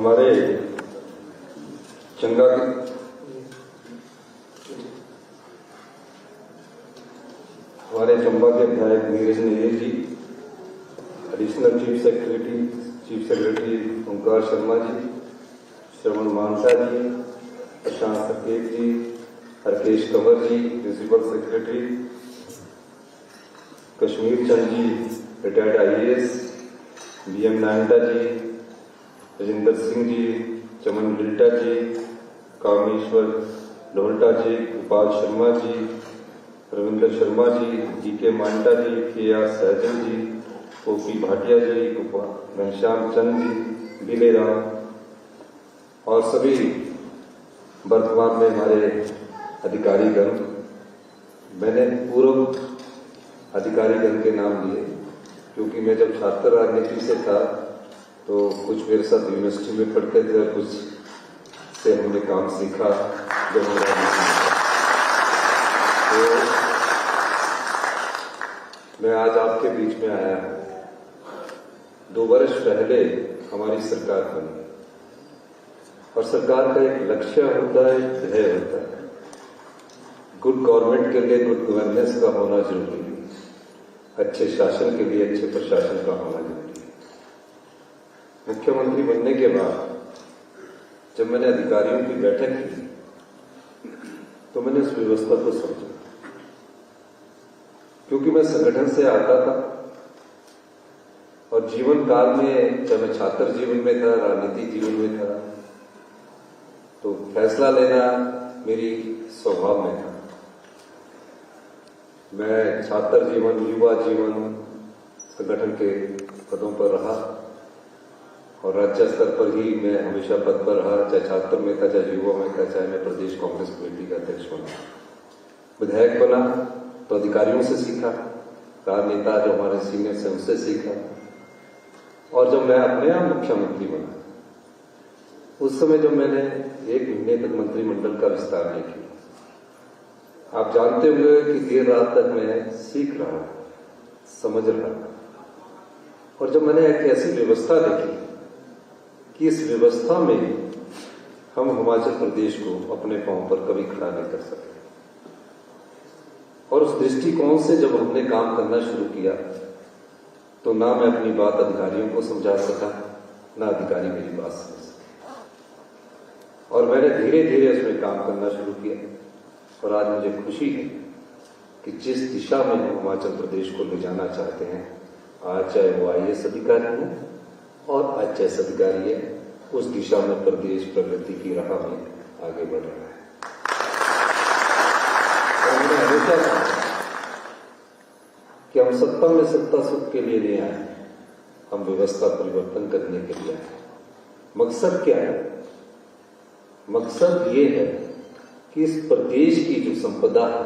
हमारे चंगा के चंबा के विधायक नीरज नैयर जी, एडिशनल चीफ सेक्रेटरी ओंकार शर्मा जी, श्रवण मानसा जी, प्रशांत सकेत जी, हरकेश कंवर जी, principal secretary, Kashmir Chand ji, retired IAS, BM नायंदा जी, राजेंद्र सिंह जी, चमन बिल्टा जी, कामेश्वर लोहल्टा जी, गोपाल शर्मा जी, रविंद्र शर्मा जी, GK मांडा जी, KR सहजल जी, OP भाटिया जी, घनश्याम चंद जी, बिले राम और सभी वर्तमान में हमारे अधिकारीगण। मैंने पूर्व अधिकारीगण के नाम लिए क्योंकि मैं जब छात्र राजनीति से था तो कुछ मेरे साथ यूनिवर्सिटी में पढ़ते थे और कुछ से हमने काम सीखा जब तो मैं आज आपके बीच में आया हूं। 2 वर्ष पहले हमारी सरकार बनी और सरकार का एक लक्ष्य होता है, ध्येय होता है। गुड गवर्नमेंट के लिए गुड गवर्नेंस का होना जरूरी है, अच्छे शासन के लिए अच्छे प्रशासन का होना जरूरी है। मुख्यमंत्री बनने के बाद जब मैंने अधिकारियों की बैठक की तो मैंने उस व्यवस्था को समझा, क्योंकि मैं संगठन से आता था और जीवन काल में, जब मैं छात्र जीवन में था, राजनीति जीवन में था, तो फैसला लेना मेरी स्वभाव में था। मैं छात्र जीवन, युवा जीवन संगठन के पदों पर रहा और राज्य स्तर पर ही मैं हमेशा पद पर रहा, चाहे छात्र में था, चाहे युवा में था, चाहे मैं प्रदेश कांग्रेस कमेटी का अध्यक्ष बना। विधायक बना तो अधिकारियों से सीखा, राजनेता जो हमारे सीनियर से उनसे सीखा, और जब मैं अपने आप मुख्यमंत्री बना उस समय जब मैंने 1 महीने तक मंत्रिमंडल का विस्तार नहीं किया। आप जानते होंगे कि देर रात तक मैं सीख रहा, समझ रहा, और जब मैंने एक ऐसी व्यवस्था देखी कि इस व्यवस्था में हम हिमाचल प्रदेश को अपने पांव पर कभी खड़ा नहीं कर सकते, और उस दृष्टिकोण से जब हमने काम करना शुरू किया तो ना मैं अपनी बात अधिकारियों को समझा सका, ना अधिकारी मेरी बात समझ सके, और मैंने धीरे धीरे उसमें काम करना शुरू किया। और आज मुझे खुशी है कि जिस दिशा में हम हिमाचल प्रदेश को ले जाना चाहते हैं, आज चाहे वो IAS अधिकारी हैं और IAS अधिकारी है, उस दिशा में प्रदेश प्रगति की राह में आगे बढ़ रहा है। और मैंने हमेशा कहा कि हम सत्ता में सत्ता सुख के लिए नहीं आए, हम व्यवस्था परिवर्तन करने के लिए आए। मकसद क्या है? मकसद ये है कि इस प्रदेश की जो संपदा है,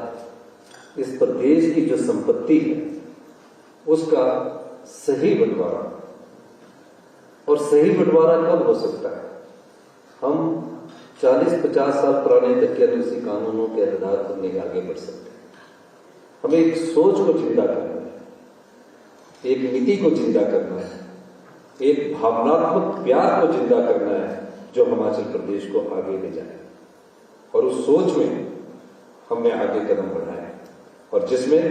इस प्रदेश की जो संपत्ति है, उसका सही बंटवारा, और सही बंटवारा कब हो सकता है? हम 40-50 साल पुराने दकियानूसी कानूनों के आधार पर नहीं आगे बढ़ सकते। हमें एक सोच को जिंदा करना है, एक नीति को जिंदा करना है, एक भावनात्मक प्यार को जिंदा करना है जो हिमाचल प्रदेश को आगे ले जाए, और उस सोच में हमने आगे कदम बढ़ाया और जिसमें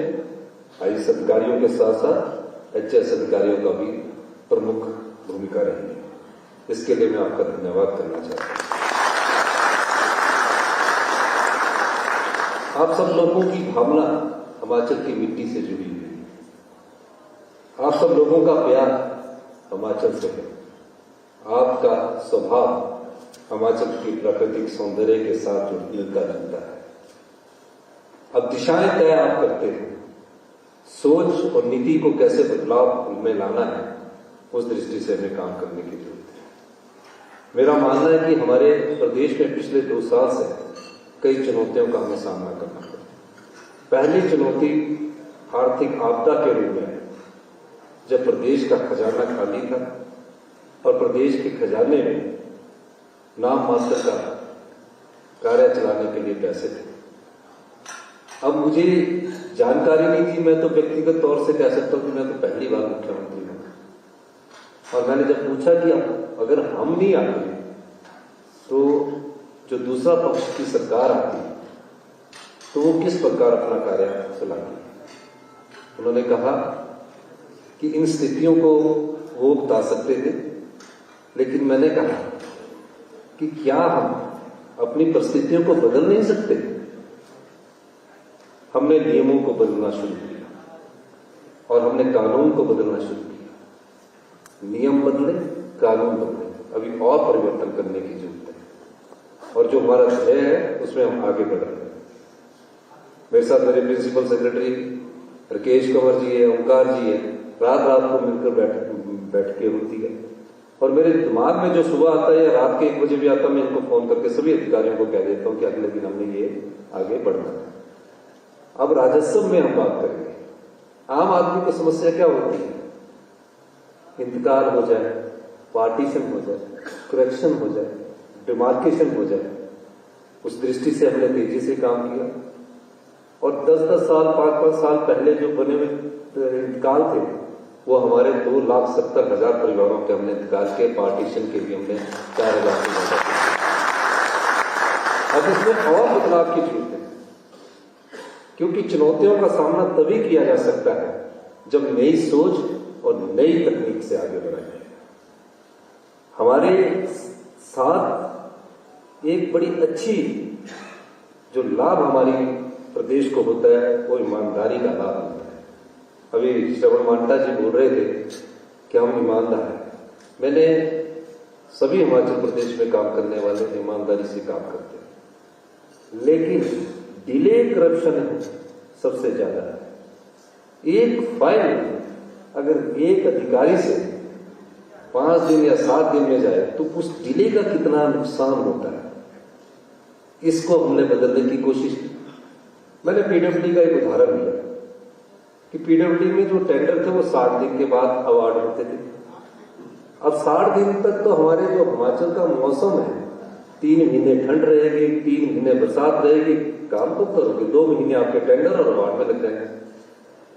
IAS अधिकारियों के साथ साथ HAS अधिकारियों का भी प्रमुख भूमिका रही है। इसके लिए मैं आपका धन्यवाद करना चाहता हूं। आप सब लोगों की भावना हिमाचल की मिट्टी से जुड़ी हुई है, आप सब लोगों का प्यार हिमाचल से है, आपका स्वभाव हिमाचल की प्राकृतिक सौंदर्य के साथ मिलता जुलता है। अब दिशाएं तय आप करते हैं, सोच और नीति को कैसे बदलाव में लाना है, उस दृष्टि से हमें काम करने की जरूरत है। मेरा मानना है कि हमारे प्रदेश में पिछले 2 साल से कई चुनौतियों का हमें सामना करना पड़ा। पहली चुनौती आर्थिक आपदा के रूप में, जब प्रदेश का खजाना खाली था और प्रदेश के खजाने में नाम मात्र का कार्य चलाने के लिए पैसे थे। अब मुझे जानकारी नहीं थी, मैं तो व्यक्तिगत तौर से कह सकता हूं कि मैं तो पहली बार मुख्यमंत्री हूं, और मैंने जब पूछा कि अब अगर हम नहीं आते तो जो दूसरा पक्ष की सरकार आती है तो वो किस प्रकार अपना कार्य चलाती है। उन्होंने कहा कि इन स्थितियों को वो बता सकते थे, लेकिन मैंने कहा कि क्या हम अपनी परिस्थितियों को बदल नहीं सकते। हमने नियमों को बदलना शुरू किया और हमने कानून को बदलना शुरू किया। नियम बदले, कानून बदले, अभी और परिवर्तन करने की जरूरत है और जो हमारा ध्येय है उसमें हम आगे बढ़ रहे हैं। मेरे साथ मेरे प्रिंसिपल सेक्रेटरी राकेश कंवर जी है, ओंकार जी है, रात रात को मिलकर बैठ के होती है और मेरे दिमाग में जो सुबह आता है या रात के 1 बजे भी आता है, मैं इनको फोन करके सभी अधिकारियों को कह देता हूं कि अगले दिन हमने ये आगे बढ़ना है। अब राजस्व में हम बात करेंगे। आम आदमी को समस्या क्या होती है? इंतकाल हो जाए, पार्टीशन हो जाए, करेक्शन हो जाए, डिमार्केशन हो जाए। उस दृष्टि से हमने तेजी से काम किया और 10-10 साल 5-5 साल पहले जो बने हुए इंतकाल थे वो हमारे 2,70,000 परिवारों के हमने इंतकाल के पार्टीशन के लिए हमने 4,000 से ज्यादा किया। अब इसमें और बदलाव की जरूरत है, क्योंकि चुनौतियों का सामना तभी किया जा सकता है जब नई सोच और नई तकनीक से आगे बढ़ाए। हमारे साथ एक बड़ी अच्छी जो लाभ हमारी प्रदेश को होता है वो ईमानदारी का लाभ होता है। अभी श्रवण मांटा जी बोल रहे थे कि हम ईमानदार हैं। मैंने सभी हिमाचल प्रदेश में काम करने वाले ईमानदारी से काम करते हैं, लेकिन डिले करप्शन सबसे ज्यादा है। एक फाइल अगर एक अधिकारी से 5 दिन या 7 दिन में जाए तो उस डिले का कितना नुकसान होता है, इसको हमने बदलने की कोशिश की। मैंने पीडब्ल्यूडी का एक उदाहरण दिया कि पीडब्ल्यूडी में जो टेंडर थे वो 60 दिन के बाद अवार्ड होते थे। अब 60 दिन तक तो हमारे जो हिमाचल का मौसम है, 3 महीने ठंड रहेगी, 3 महीने बरसात रहेगी, काम तो करोगे, 2 महीने आपके टेंडर और अवार्ड में लग जाएंगे।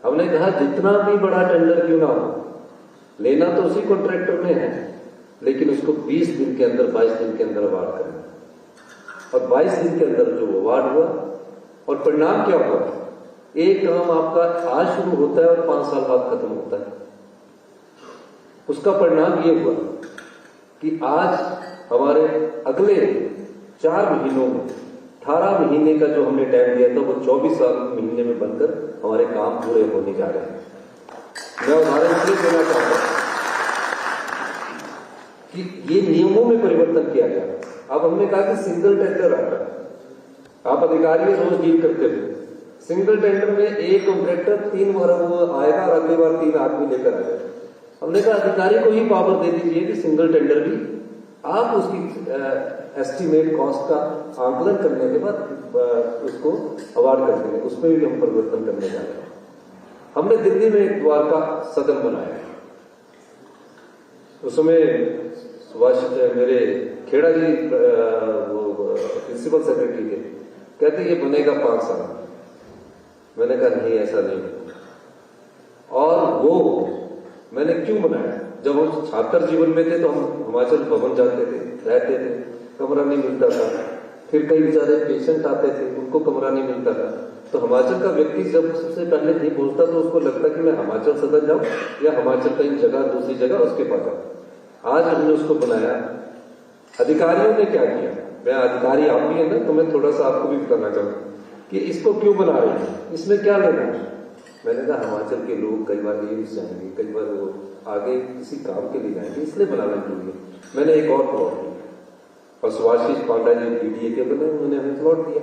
हमने कहा जितना भी बड़ा टेंडर क्यों ना हो, लेना तो उसी कॉन्ट्रैक्टर में है, लेकिन उसको 20 दिन के अंदर 22 दिन के अंदर अवार्ड करना। और 22 दिन के अंदर जो अवार्ड हुआ और परिणाम क्या हुआ, एक काम आपका आज शुरू होता है और 5 साल बाद खत्म होता है। उसका परिणाम ये हुआ कि आज हमारे अगले 4 महीनों में 18 महीने का जो हमने टाइम दिया था वो 24 महीने में बनकर हमारे काम पूरे होने जा रहे हैं। मैं उदाहरण इसलिए देना चाहता हूं कि ये नियमों में परिवर्तन किया गया। अब हमने कहा कि सिंगल टेंडर आता है, आप अधिकारी रोज डील करते थे। सिंगल टेंडर में एक कॉन्ट्रैक्टर 3 बार वो आएगा और अगली बार 3 आदमी लेकर आ जाएगा। हमने कहा अधिकारी को ही पावर दे दीजिए कि सिंगल टेंडर भी आप उसकी एस्टिमेट कॉस्ट का आंकलन करने के बाद उसको अवार्ड कर देंगे। उसमें भी हम परिवर्तन करने जा रहे हैं। हमने दिल्ली में एक द्वारका सदन बनाया। उस समय मेरे खेड़ा जी प्रिंसिपल सेक्रेटरी थे, कहते ये बनेगा 5 साल। मैंने कहा नहीं, ऐसा नहीं होगा। और वो मैंने क्यों बनाया, जब हम छात्र जीवन में थे तो हम हिमाचल भवन जाते थे, रहते थे, कमरा नहीं मिलता था। फिर कई बेचारे पेशेंट आते थे, उनको कमरा नहीं मिलता था। तो हिमाचल का व्यक्ति जब सबसे पहले नहीं पहुंचता तो उसको लगता कि मैं हिमाचल सदन जाऊं या हिमाचल कहीं जगह दूसरी जगह उसके पास जाऊं। आज हमने उसको बनाया। अधिकारियों ने क्या किया, मैं अधिकारी आप भी है ना, तो मैं थोड़ा सा आपको भी बताना चाहूंगा कि इसको क्यों बना रहे हैं, इसमें क्या लेना है। मैंने कहा हिमाचल के लोग कई बार एम्स जाएंगे, कई बार वो आगे किसी काम के लिए जाएंगे, इसलिए बनाना जरूरी है। मैंने एक और प्लॉट दिया और सुभाषिष पांडा जी बीडीए के बने, उन्होंने हमें प्लॉट दिया।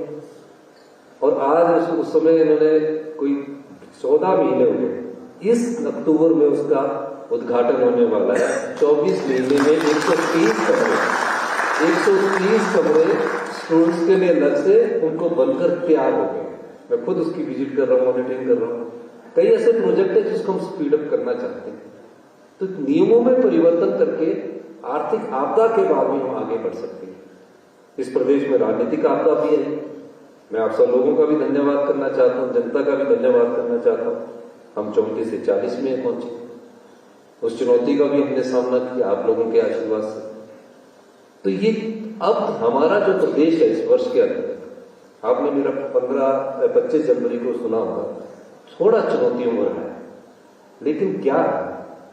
और आज उस समय इन्होंने कोई 14 महीने हो गए, इस अक्टूबर में उसका उद्घाटन होने वाला है। 24 महीने में 130 कमरे स्टूडेंट्स के लिए अलग से उनको बनकर तैयार हो गए। मैं खुद उसकी विजिट कर रहा हूँ, मॉनिटरिंग कर रहा हूँ। कई ऐसे प्रोजेक्ट है जिसको हम स्पीड अप करना चाहते हैं। तो नियमों में परिवर्तन करके आर्थिक आपदा के बाद भी हम आगे बढ़ सकते हैं। इस प्रदेश में राजनीतिक आपदा भी है। मैं आप सब लोगों का भी धन्यवाद करना चाहता हूँ, जनता का भी धन्यवाद करना चाहता हूँ। हम 34 से 40 में पहुंचे, उस चुनौती का भी हमने सामना किया आप लोगों के आशीर्वाद से। तो ये अब हमारा जो प्रदेश है इस वर्ष के अंत तक, आपने मेरा 25 जनवरी को सुना होगा, थोड़ा चुनौतियों में रहा है, लेकिन क्या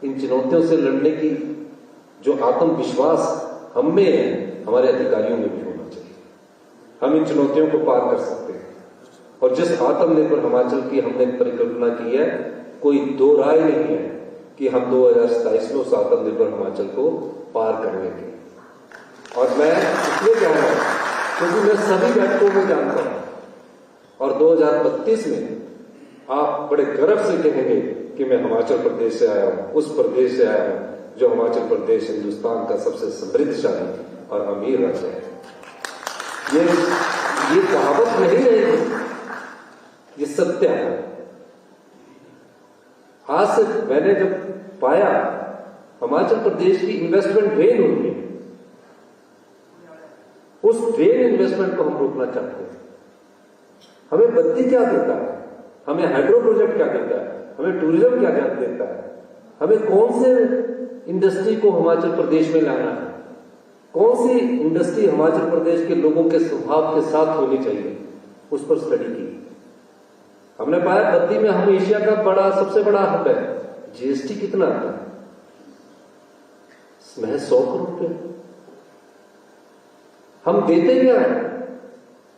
इन चुनौतियों से लड़ने की जो आत्मविश्वास हम में है, हमारे अधिकारियों में भी होना चाहिए। हम इन चुनौतियों को पार कर सकते हैं। और जिस आत्मनिर्भर हिमाचल की हमने परिकल्पना की है, कोई दो राय नहीं है कि हम 2027 में उस आत्मनिर्भर हिमाचल को पार कर लेंगे। और मैं इसलिए कह रहा हूं क्योंकि मैं सभी बैठकों में जानता हूं, और 2032 में आप बड़े गर्व से कहेंगे कि मैं हिमाचल प्रदेश से आया हूं, उस प्रदेश से आया हूं जो हिमाचल प्रदेश हिंदुस्तान का सबसे समृद्धशाली और अमीर राज्य है। ये कहावत नहीं रहेगी, ये सत्य है। आज से मैंने जब पाया हिमाचल प्रदेश की इन्वेस्टमेंट ड्रेन हो रही है, उस ड्रेन इन्वेस्टमेंट को हम रोकना चाहते हैं। हमें बत्ती क्या देता है, हमें हाइड्रो प्रोजेक्ट क्या देता है, हमें टूरिज्म क्या देता है, हमें कौन से इंडस्ट्री को हिमाचल प्रदेश में लाना है, कौन सी इंडस्ट्री हिमाचल प्रदेश के लोगों के स्वभाव के साथ होनी चाहिए, उस पर स्टडी की। हमने पाया बत्ती में हम एशिया का सबसे बड़ा हब है। जीएसटी कितना आता है? महज 100 करोड़ रुपए। हम देते क्या है?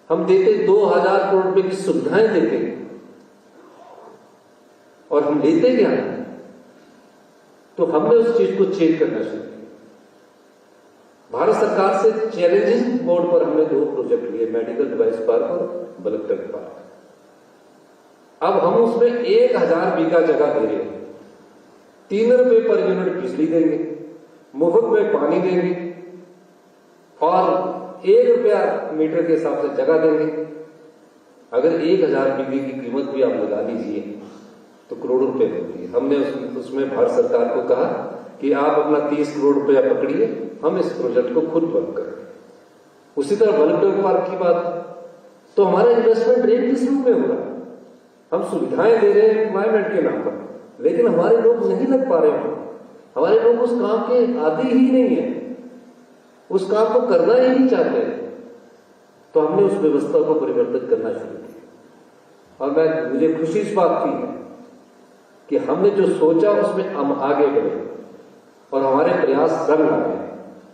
हम देते 2000 करोड़ रुपए की सुविधाएं देते हैं, और हम लेते क्या है? तो हमने उस चीज को चेंज करना शुरू किया। भारत सरकार से चैलेंजिंग बोर्ड पर हमने 2 प्रोजेक्ट लिए, मेडिकल डिवाइस पार्क और बल्क टैंक पार्क। अब हम उसमें 1000 बीघा जगह दे रहे हैं, 3 रुपए पर यूनिट बिजली देंगे, मुफ्त में पानी देंगे, और 1 रुपया मीटर के हिसाब से जगह देंगे। अगर 1000 बीघे की कीमत भी आप लगा लीजिए तो करोड़ों रुपए होती है। हमने उसमें भारत सरकार को कहा कि आप अपना 30 करोड़ रुपया पकड़िए, हम इस प्रोजेक्ट को खुद बंद करें। उसी तरह बल्क टैंक पार्क की बात, तो हमारा इन्वेस्टमेंट रेट किस रूप में हो रहा है? हम सुविधाएं दे रहे हैं एम्प्लॉयमेंट के नाम पर, लेकिन हमारे लोग नहीं लग पा रहे हैं। हमारे लोग उस काम के आदी ही नहीं है, उस काम को करना ही नहीं चाहते हैं। तो हमने उस व्यवस्था को परिवर्तित करना शुरू किया, और मुझे खुशी इस बात की है कि हमने जो सोचा उसमें हम आगे बढ़े, और हमारे प्रयास रंग लाए,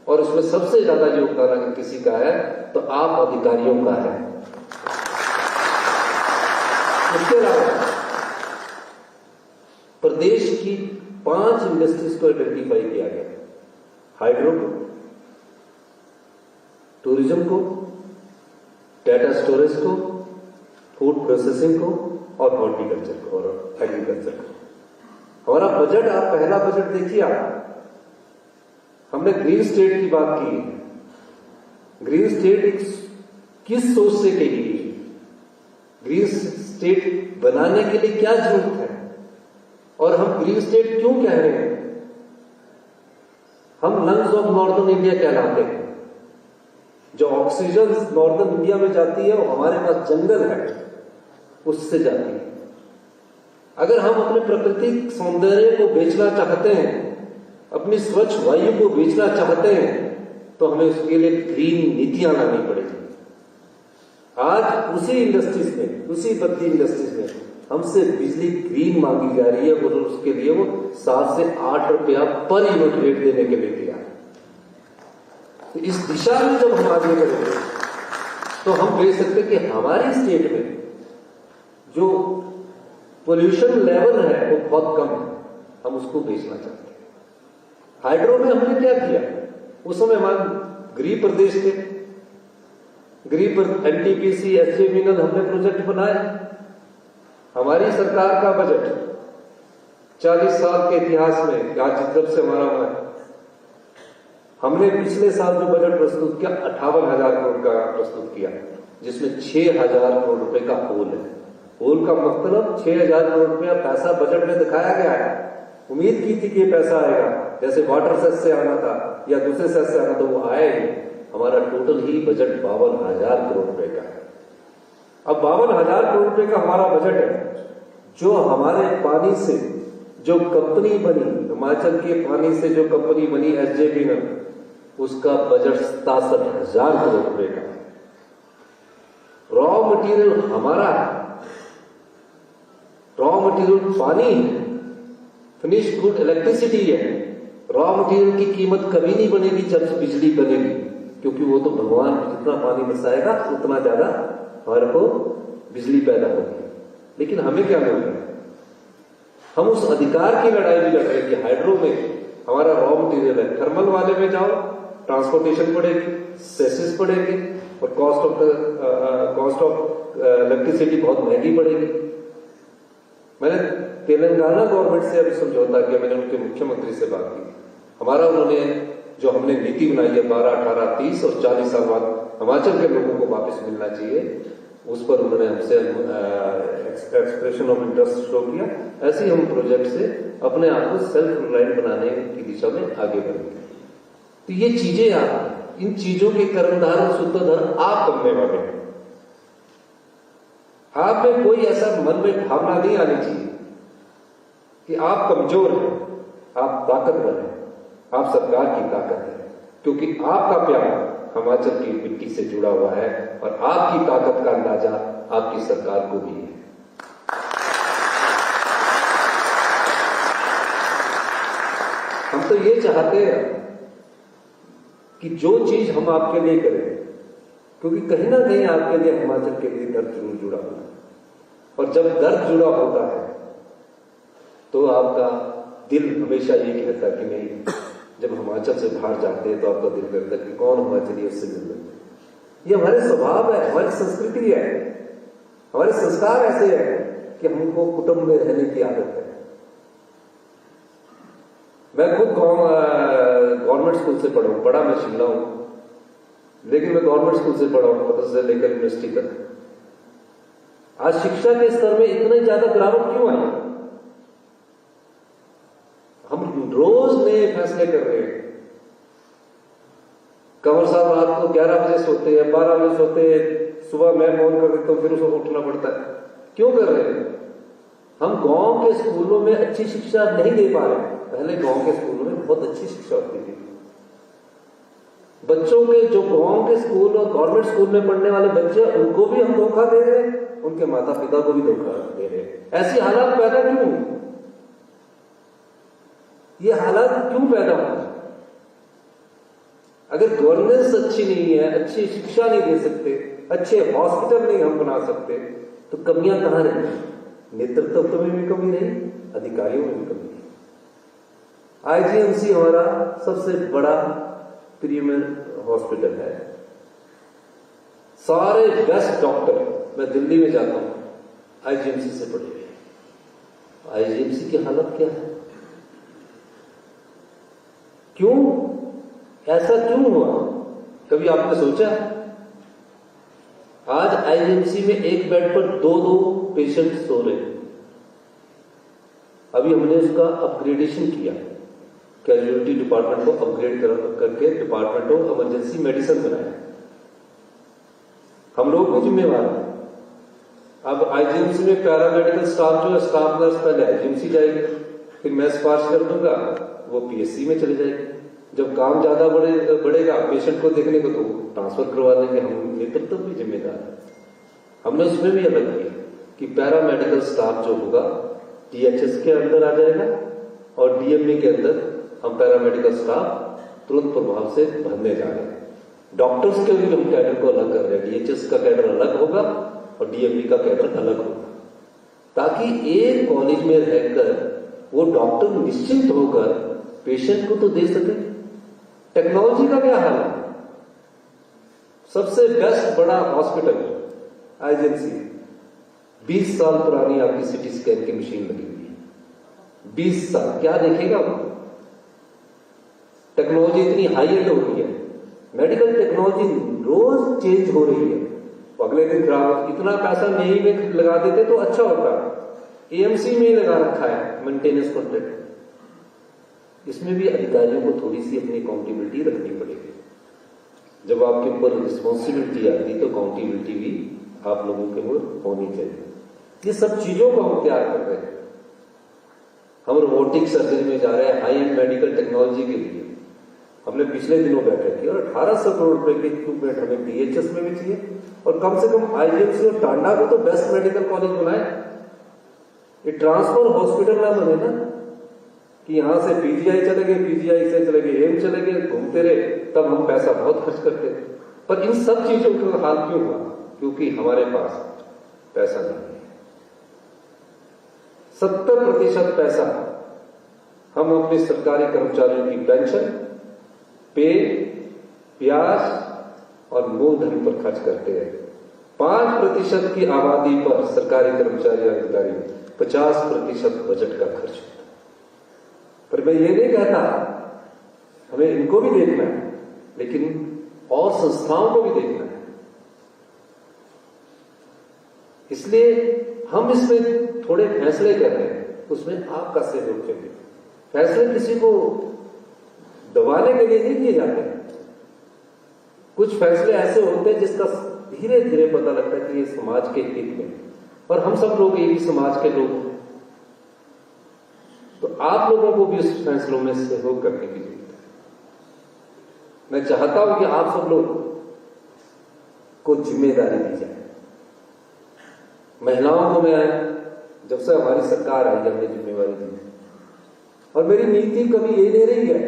और उसमें सबसे ज्यादा योगदान अगर किसी का है तो आप अधिकारियों का है। इसके अलावा प्रदेश की 5 इंडस्ट्रीज को आइडेंटिफाई किया गया, हाइड्रो को, टूरिज्म को, डाटा स्टोरेज को, फूड प्रोसेसिंग को, और हॉर्टिकल्चर को और एग्रीकल्चर को। हमारा बजट, आप पहला बजट देखिए, आप हमने ग्रीन स्टेट की बात की है। ग्रीन स्टेट किस सोच से कही गई? ग्रीन स्टेट बनाने के लिए क्या जरूरत है, और हम ग्रीन स्टेट क्यों कह रहे हैं? हम लंग्स ऑफ नॉर्दर्न इंडिया कहलाते हैं। जो ऑक्सीजन नॉर्दर्न इंडिया में जाती है वो हमारे पास जंगल है, उससे जाती है। अगर हम अपने प्राकृतिक सौंदर्य को बेचना चाहते हैं, अपनी स्वच्छ वायु को बेचना चाहते हैं, तो हमें उसके लिए ग्रीन नीतियां लानी पड़ेगी। आज उसी इंडस्ट्रीज में, उसी बत्ती इंडस्ट्रीज में हमसे बिजली ग्रीन मांगी जा रही है, और उसके लिए वो 7 से 8 रुपया पर यूनिट रेट देने के लिए तैयार है। तो इस दिशा में जब हम आगे बढ़ेंगे तो हम देख सकते कि हमारी स्टेट में जो पोल्यूशन लेवल है वो बहुत कम है, हम उसको बेचना चाहते हैं। हाइड्रो में हमने क्या किया? उस समय हमारे गरीब प्रदेश थे, गरीब एनटीपीसी, एसजेवीएनएल हमने प्रोजेक्ट बनाए। हमारी सरकार का बजट 40 साल के इतिहास में, आज जब से हमारा है, हमने पिछले साल जो बजट प्रस्तुत किया 58,000 करोड़ का प्रस्तुत किया, जिसमें 6,000 करोड़ रुपए का होल है। होल का मतलब 6,000 करोड़ रुपया पैसा बजट में दिखाया गया है। उम्मीद की थी कि पैसा आएगा, जैसे वाटर सेस से आना था या दूसरे सेस से आना, तो वो आया ही। हमारा टोटल ही बजट 52,000 करोड़ रुपए का है। अब 52,000 करोड़ रुपए का हमारा बजट है, जो हमारे पानी से जो कंपनी बनी, हिमाचल के पानी से जो कंपनी बनी एसजेवीएनएल, उसका बजट 67,000 करोड़ रुपए का है। रॉ मटेरियल हमारा है, रॉ मटेरियल पानी है, फिनिश गुड इलेक्ट्रिसिटी है। रॉ मटेरियल की कीमत कभी नहीं बनेगी जब बिजली बनेगी, क्योंकि वो तो भगवान जितना पानी बरसाएगा उतना ज्यादा हमारे को बिजली पैदा होगी। लेकिन हमें क्या मिल रहा है? हम उस अधिकार की लड़ाई भी लड़ रहे हैं कि हाइड्रो में हमारा रॉ मटेरियल है, थर्मल वाले में जाओ, ट्रांसपोर्टेशन पड़ेगी, सेसेस पड़ेगी और कॉस्ट ऑफ इलेक्ट्रिसिटी बहुत महंगी पड़ेगी। मैंने तेलंगाना गवर्नमेंट से अभी समझौता किया, मैंने उनके मुख्यमंत्री से बात की। हमारा उन्होंने जो हमने नीति बनाई है 12, 18, 30 और 40 साल बाद हिमाचल के लोगों को वापस मिलना चाहिए, उस पर उन्होंने हमसे एक्सप्रेशन ऑफ इंटरेस्ट शो किया। ऐसे ही हम प्रोजेक्ट से अपने आप को सेल्फ रिलायंट बनाने की दिशा में आगे बढ़ेंगे। तो ये चीजें आप, इन चीजों के कर्णधार और सूत्रधार आप बनने वाले हैं। आप में कोई ऐसा मन में भावना नहीं आनी चाहिए कि आप कमजोर हैं, आप ताकतवर हैं, आप सरकार की ताकत है, क्योंकि आपका प्यार हिमाचल की मिट्टी से जुड़ा हुआ है और आपकी ताकत का अंदाजा आपकी सरकार को भी है। हम तो ये चाहते हैं कि जो चीज हम आपके लिए करें, क्योंकि कहीं ना कहीं आपके लिए हिमाचल के लिए दर्द जरूर जुड़ा हुआ है, और जब दर्द जुड़ा होता है तो आपका दिल हमेशा ये कहता है कि नहीं, जब हिमाचल से बाहर जाते हैं तो आपका दिल करता है कि कौन हिमाचली उससे मिल रहे हैं। ये हमारे स्वभाव है, हमारी संस्कृति है, हमारे संस्कार ऐसे है कि हमको कुटुंब में रहने की आदत है। मैं खुद गवर्नमेंट स्कूल से पढ़ा मैं शिमला हूं, लेकिन मैं गवर्नमेंट स्कूल से पढ़ा हूं, पता से लेकर यूनिवर्सिटी तक। आज शिक्षा के स्तर में इतनी ज्यादा गिरावट क्यों आई? हम रोज नए फैसले कर रहे हैं। कंवर साहब रात को 11 बजे सोते हैं, 12 बजे सोते हैं, सुबह मैं फोन कर देता हूं, फिर उसको उठना पड़ता है। क्यों कर रहे हैं? हम गांव के स्कूलों में अच्छी शिक्षा नहीं दे पा रहे। पहले गांव के स्कूलों में बहुत अच्छी शिक्षा होती थी। बच्चों के जो गांव के स्कूल और गवर्नमेंट स्कूल में पढ़ने वाले बच्चे, उनको भी हम धोखा दे रहे हैं, उनके माता पिता को भी धोखा दे रहे हैं। ऐसी हालात पैदा क्यों? ये हालात क्यों पैदा हो? अगर गवर्नेंस अच्छी नहीं है, अच्छी शिक्षा नहीं दे सकते, अच्छे हॉस्पिटल नहीं हम बना सकते, तो कमियां कहां रही? नेतृत्व में भी कमी रही, अधिकारियों में भी कमी रही। आईजीएमसी हमारा सबसे बड़ा प्रीमियर हॉस्पिटल है। सारे बेस्ट डॉक्टर, मैं दिल्ली में जाता हूं, आईजीएमसी से पढ़े हुए। आईजीएमसी की हालत क्या है? क्यों ऐसा क्यों हुआ? कभी आपने सोचा? आज आईजीएमसी में एक बेड पर 2-2 पेशेंट सो रहे हैं। अभी हमने उसका अपग्रेडेशन किया, कैजुअलिटी डिपार्टमेंट को अपग्रेड करके डिपार्टमेंट ऑफ इमरजेंसी मेडिसिन बनाया। हम लोग भी जिम्मेवार हैं। अब आईजीएमसी में पैरामेडिकल स्टाफ जो है, स्टाफ नर्स पहले आईजीएमसी जाएगी, फिर मैं सिफारिश कर दूंगा, वो पीएससी में चले जाएगी। जब काम ज्यादा बढ़ेगा पेशेंट को देखने को, तो ट्रांसफर करवा देंगे। हम नेतृत्व भी जिम्मेदार है। हमने उसमें भी अलग किया कि पैरामेडिकल स्टाफ जो होगा टीएचएस के अंदर आ जाएगा और डीएमई के अंदर हम पैरामेडिकल स्टाफ तुरंत प्रभाव से भरने जा रहे हैं। डॉक्टर्स के भी हम कैडर को अलग कर रहे हैं। डीएचएस का कैडर अलग होगा और डीएमई का कैडर अलग होगा, ताकि एक कॉलेज में रहकर वो डॉक्टर निश्चिंत होकर पेशेंट को तो दे सके। टेक्नोलॉजी का क्या हाल है? सबसे बेस्ट बड़ा हॉस्पिटल आईजीएमसी, 20 साल पुरानी आपकी सिटी स्कैन की मशीन लगी हुई है। 20 साल क्या देखेगा वो? टेक्नोलॉजी इतनी हाई एंड हो रही है, मेडिकल टेक्नोलॉजी रोज चेंज हो रही है। अगले दिन खराब, इतना पैसा नई में लगा देते तो अच्छा होता। एएमसी में ही लगा रखा है मेंटेनेंस कॉन्ट्रैक्ट। इसमें भी अधिकारियों को थोड़ी सी अपनी अकाउंटेबिलिटी रखनी पड़ेगी। जब आपके ऊपर रिस्पॉन्सिबिलिटी आती तो अकाउंटेबिलिटी भी आप लोगों के ऊपर होनी चाहिए। ये सब चीजों को हम तैयार कर रहे हैं। हम रोबोटिक सर्जरी में जा रहे हैं, हाई एंड मेडिकल टेक्नोलॉजी के लिए। हमने पिछले दिनों बैठक की और 1800 करोड़ रुपए के इक्विपमेंट हमें डीएचएस में भी चाहिए और कम से कम आईजीएमसी और टांडा को तो बेस्ट मेडिकल कॉलेज बनाए। ये ट्रांसफर हॉस्पिटल ना बने ना कि यहां से पीजीआई चले गए, पीजीआई से चले गए एम्स चले गए, घूमते रहे, तब हम पैसा बहुत खर्च करते थे। पर इन सब चीजों का हाल क्यों हुआ? क्योंकि हमारे पास पैसा नहीं है। 70% पैसा हम अपने सरकारी कर्मचारियों की पेंशन, पे, ब्याज और मूलधन पर खर्च करते हैं। 5% की आबादी पर सरकारी कर्मचारी और अधिकारी 50% बजट का खर्च होता है। पर मैं ये नहीं कहता, हमें इनको भी देखना है, लेकिन और संस्थाओं को भी देखना है। इसलिए हम इसमें थोड़े फैसले कर रहे हैं, उसमें आपका सहयोग चाहिए। फैसले किसी को दबाने के लिए नहीं किए जाते हैं। कुछ फैसले ऐसे होते हैं जिसका धीरे धीरे पता लगता है कि ये समाज के हित में, और हम सब लोग एक ही समाज के लोग हैं। तो आप लोगों को भी उस फैसलों में सहयोग करने की जरूरत है। मैं चाहता हूं कि आप सब लोग को जिम्मेदारी दी जाए। महिलाओं को मैं जब से हमारी सरकार आई हमने जिम्मेवारी दी, और मेरी नीति कभी ये नहीं रही है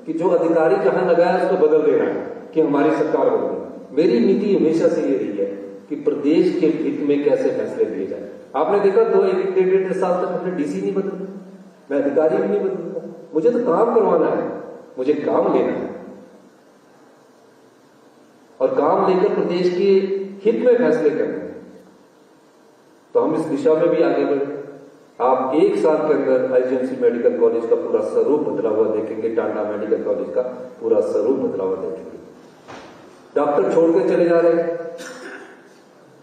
कि जो अधिकारी जहां लगाया उसको बदल देना है कि हमारी सरकार बदले। मेरी नीति हमेशा से ये रही है कि प्रदेश के हित में कैसे फैसले लिए जाए। आपने देखा 1.5 साल तक हमने डीसी नहीं बदला, मैं अधिकारी भी नहीं बदलूंगा। मुझे तो काम करवाना है, मुझे काम लेना है, और काम लेकर प्रदेश के हित में फैसले करने हैं। तो हम इस दिशा में भी आगे बढ़े। आप 1 साल के अंदर आईजीएमसी मेडिकल कॉलेज का पूरा स्वरूप बदला हुआ देखेंगे, टांडा मेडिकल कॉलेज का पूरा स्वरूप बदला हुआ देखेंगे। डॉक्टर छोड़ के चले जा रहे हैं,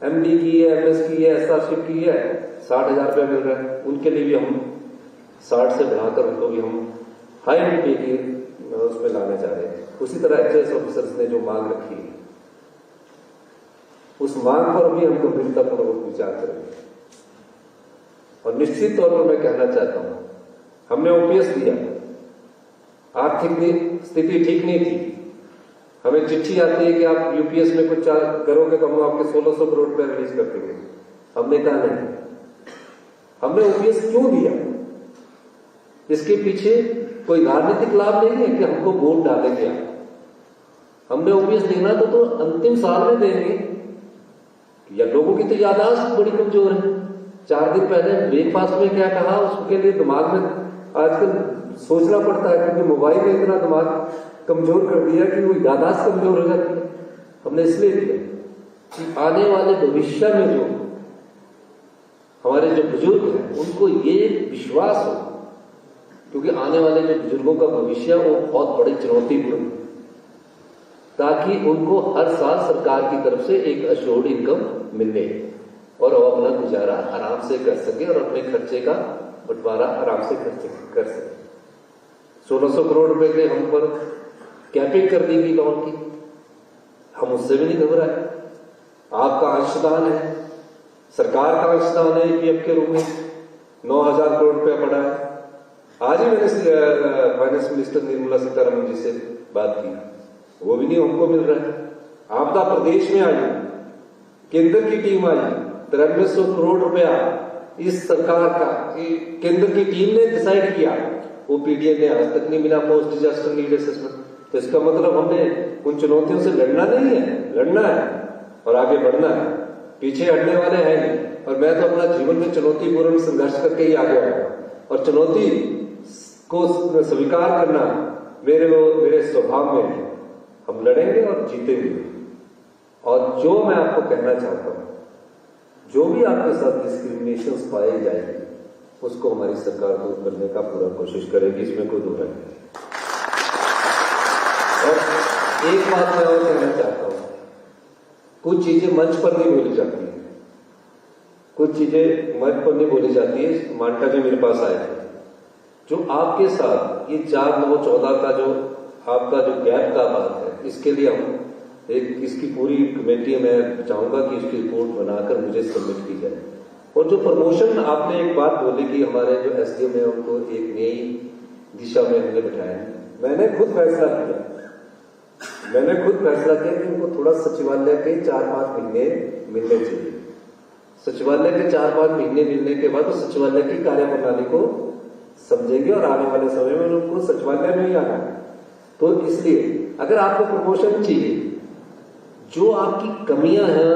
एमडी की है, एमएस की है, एसआरशिप की है, 60,000 रुपये मिल रहा है। उनके लिए भी हम 60 से बढ़ाकर उनको भी हम हाई पे की उसमें लाने जा रहे हैं। उसी तरह एचएस ऑफिसर्स ने जो मांग रखी है, उस मांग पर भी हम गंभीरतापूर्वक विचार करेंगे। और निश्चित तौर पर मैं कहना चाहता हूं, हमने ओपीएस दिया, आर्थिक स्थिति ठीक नहीं थी, हमें चिट्ठी आती है कि आप यूपीएस में कुछ करोगे तो हम आपके 1600 करोड़ रुपए रिलीज कर देंगे। हमने कहा नहीं। हमने ओपीएस क्यों दिया? इसके पीछे कोई राजनीतिक लाभ नहीं है कि हमको वोट डालेंगे आप। हमने ओपीएस देना तो अंतिम साल में देंगे। या लोगों की तो याददाश्त बड़ी कमजोर है। 4 दिन पहले ब्रेकफास्ट में क्या कहा उसके लिए दिमाग में आजकल सोचना पड़ता है, क्योंकि मोबाइल ने इतना दिमाग कमजोर कर दिया कि वो याददाश्त कमजोर हो जाती है। हमने इसलिए दिया कि आने वाले भविष्य में जो हमारे जो बुजुर्ग हैं उनको ये विश्वास हो, क्योंकि आने वाले जो बुजुर्गों का भविष्य वो बहुत बड़ी चुनौतीपूर्ण, ताकि उनको हर साल सरकार की तरफ से एक अश्योर्ड इनकम मिले और वो अपना गुजारा आराम से कर सके और अपने खर्चे का बंटवारा आराम से कर सके। 1600 करोड़ रुपए के हम पर कैपिंग कर दी गई लोन की, हम उससे भी नहीं घबराए। आपका अंशदान है, सरकार का अंशदान है ईपीएफ के रूप में 9000 करोड़ रुपया पड़ा है। आज ही मैंने फाइनेंस मिनिस्टर निर्मला सीतारमण जी से बात की, वो भी नहीं हमको मिल रहा है। आपदा प्रदेश में आई, केंद्र की टीम आई, 9300 करोड़ रुपया इस सरकार का केंद्र की टीम ने डिसाइड किया, वो पीडीए ने आज तक नहीं मिला पोस्ट डिजास्टर नीड असेसमेंट। तो इसका मतलब हमने उन चुनौतियों से लड़ना नहीं है, लड़ना है और आगे बढ़ना है, पीछे हटने वाले हैं नहीं। और मैं तो अपना जीवन में चुनौतीपूर्ण संघर्ष करके ही आगे आया, और चुनौती को स्वीकार करना मेरे स्वभाव में है। हम लड़ेंगे और जीतेंगे। और जो मैं आपको कहना चाहता हूं, जो भी आपके साथ डिस्क्रिमिनेशन पाए जाएंगे उसको हमारी सरकार दूर करने का पूरा कोशिश करेगी, इसमें कोई दो राय नहीं। और एक बात मैं और कहना चाहता हूं, कुछ चीजें मंच पर नहीं बोली जाती है, कुछ चीजें मंच पर नहीं बोली जाती है। मांटा जी मेरे पास आए थे, जो आपके साथ ये 4/9/14 का जो आपका जो गैप का बात है, इसके लिए हम इसकी पूरी कमेटी में चाहूंगा कि इसकी रिपोर्ट बनाकर मुझे सबमिट की जाए। और जो प्रमोशन आपने एक बात बोली कि हमारे जो एसडीएम है उनको एक नई दिशा में हमने बिठाया, मैंने खुद फैसला किया मैंने खुद फैसला किया कि उनको थोड़ा सचिवालय के 4-5 महीने मिलने चाहिए। सचिवालय के 4-5 महीने मिलने के बाद वो सचिवालय की कार्यप्रणाली को समझेंगे और आने वाले समय में उनको सचिवालय में ही आना है। तो इसलिए अगर आपको प्रमोशन चाहिए, जो आपकी कमियां हैं,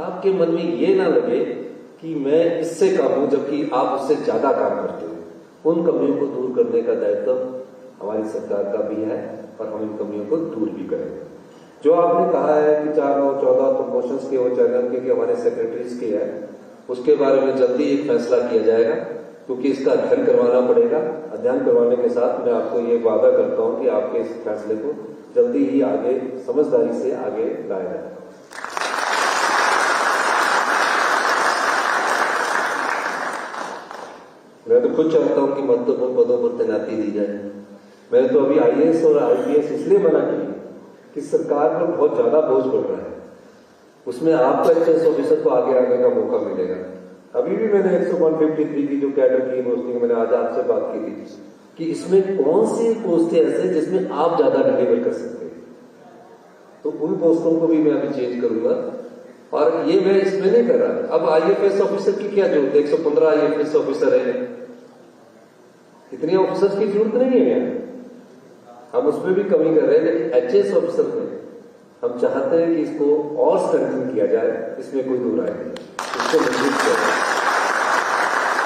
आपके मन में ये ना लगे कि मैं इससे कम हूं जबकि आप उससे ज्यादा काम करते हो, उन कमियों को दूर करने का दायित्व हमारी सरकार का भी है और हम इन कमियों को दूर भी करेंगे। जो आपने कहा है कि 4, 9, 14 प्रमोशंस के वो चैनल के हमारे सेक्रेटरीज के है, उसके बारे में जल्दी एक फैसला किया जाएगा, क्योंकि इसका अध्ययन करवाना पड़ेगा। अध्ययन करवाने के साथ मैं आपको ये वादा करता हूं कि आपके इस फैसले को जल्दी ही आगे समझदारी से आगे लाया जाएगा। मैं तो खुद चाहता हूं कि महत्वपूर्ण पदों पर तैनाती दी जाए। मैंने तो अभी IAS और IPS इसलिए मना की कि सरकार पर बहुत ज्यादा बोझ पड़ रहा है, उसमें आपको IAS ऑफिसर को आगे आने का मौका मिलेगा। अभी भी मैंने 153 की जो कैडर की पोस्टिंग मैंने आज आपसे बात की थी कि इसमें कौन सी पोस्टें ऐसे जिसमें आप ज्यादा डिलीवर कर सकते हैं, तो उन पोस्टों को भी मैं अभी चेंज करूंगा। और ये मैं इसमें नहीं कर रहा। अब IFS ऑफिसर की क्या जरूरत है? 115 IFS ऑफिसर है, इतनी ऑफिसर्स की जरूरत नहीं है यार। हम उसमें भी कमी कर रहे हैं, लेकिन HS ऑफिसर में हम चाहते हैं कि इसको और स्ट्रेंथन किया जाए, इसमें कोई दो राय नहीं, इसको मजबूत किया जाए।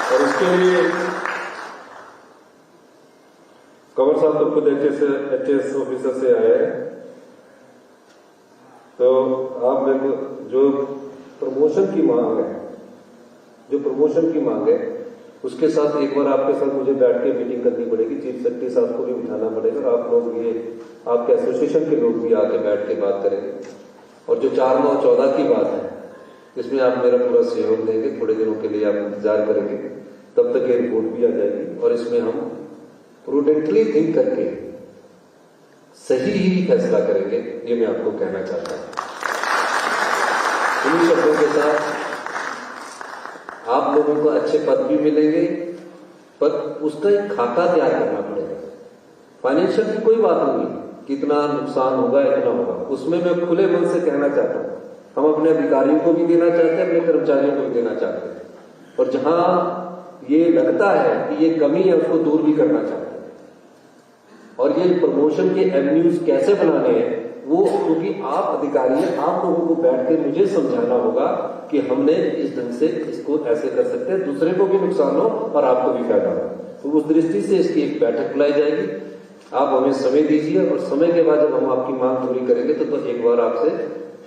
और उसके लिए कंवर साहब तो खुद HS ऑफिसर से आए हैं, तो आप मेरे को जो प्रमोशन की मांग है उसके साथ एक बार आपके साथ मुझे बैठ के मीटिंग करनी पड़ेगी। चीफ सेक्रेटरी साहब को भी उठाना पड़ेगा और आप लोग ये आपके एसोसिएशन के लोग भी आके बैठ के बात करेंगे। और जो 4, 9, 14 की बात है, इसमें आप मेरा पूरा सहयोग देंगे। थोड़े दिनों के लिए आप इंतजार करेंगे, तब तक ये रिपोर्ट भी आ जाएगी और इसमें हम प्रूडेंटली थिंक करके सही ही फैसला करेंगे, ये मैं आपको कहना चाहता हूं। इन्हीं शब्दों के साथ आप लोगों को अच्छे पद भी मिलेंगे, पर उसका एक खाता तैयार करना पड़ेगा। फाइनेंशियल की कोई बात नहीं, कितना नुकसान होगा इतना होगा, उसमें मैं खुले मन से कहना चाहता हूं। हम अपने अधिकारियों को भी देना चाहते हैं, अपने कर्मचारियों को भी देना चाहते हैं, और जहां ये लगता है कि ये कमी है उसको दूर भी करना चाहते हैं। और ये प्रमोशन के एवेन्यूज कैसे बनाने हैं वो, क्योंकि आप अधिकारी हैं, आप लोगों को बैठ के मुझे समझाना होगा कि हमने इस ढंग से इसको ऐसे कर सकते हैं, दूसरे को भी नुकसान हो और आपको भी फायदा हो। तो उस दृष्टि से इसकी एक बैठक बुलाई जाएगी। आप हमें समय दीजिए और समय के बाद जब हम आपकी मांग पूरी करेंगे तो एक बार आपसे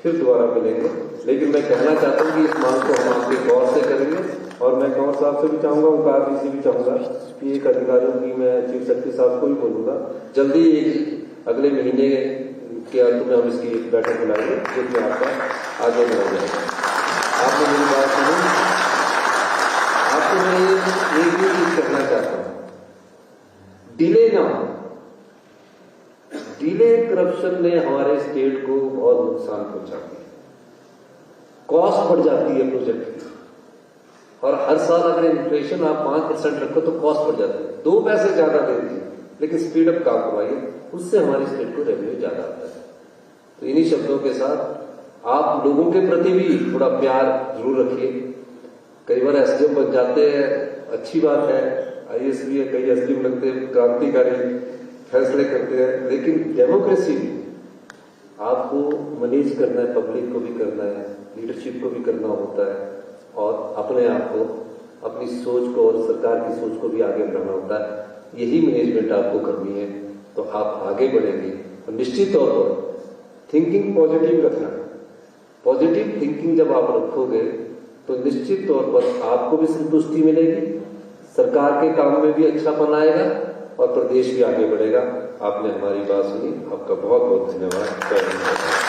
फिर दोबारा मिलेंगे। लेकिन मैं कहना चाहता हूँ कि इस मांग को हम आपके गौर से करेंगे। और मैं कंवर साहब से भी चाहूंगा, ओंकार जी से भी चाहूंगा कि एक अधिकारियों की मैं चीफ सेक्रेटरी साहब को भी बोलूंगा, जल्दी अगले महीने के अंत में हम इसकी एक बैठक बुलाएंगे जिसमें आपका आगे बढ़ा जाएगा। आपने मेरी बात सुनी, आपको मैं एक भी चीज कहना चाहता हूं, डिले ना हो। डिले करप्शन ने हमारे स्टेट को बहुत नुकसान पहुंचा दिया, कॉस्ट बढ़ जाती है प्रोजेक्ट की, और हर साल अगर इन्फ्लेशन आप 5% रखो तो कॉस्ट बढ़ जाती है। 2 पैसे ज्यादा दे दिए लेकिन स्पीड अप काम करवाइए, उससे हमारी स्टेट को रेवेन्यू ज्यादा आता है। तो इन्हीं शब्दों के साथ आप लोगों के प्रति भी थोड़ा प्यार जरूर रखिए। कई बार SDM बन जाते हैं, अच्छी बात है, IAS भी है, कई SDM लगते हैं, क्रांतिकारी फैसले करते हैं, लेकिन डेमोक्रेसी भी आपको मैनेज करना है, पब्लिक को भी करना है, लीडरशिप को भी करना होता है, और अपने आप को, अपनी सोच को और सरकार की सोच को भी आगे बढ़ाना होता है। यही मैनेजमेंट आपको करनी है, तो आप आगे बढ़ेंगे। और निश्चित तौर पर थिंकिंग पॉजिटिव रखना। पॉजिटिव थिंकिंग जब आप रखोगे तो निश्चित तौर पर आपको भी संतुष्टि मिलेगी, सरकार के काम में भी अच्छापन आएगा और प्रदेश भी आगे बढ़ेगा। आपने हमारी बात सुनी, आपका बहुत बहुत धन्यवाद।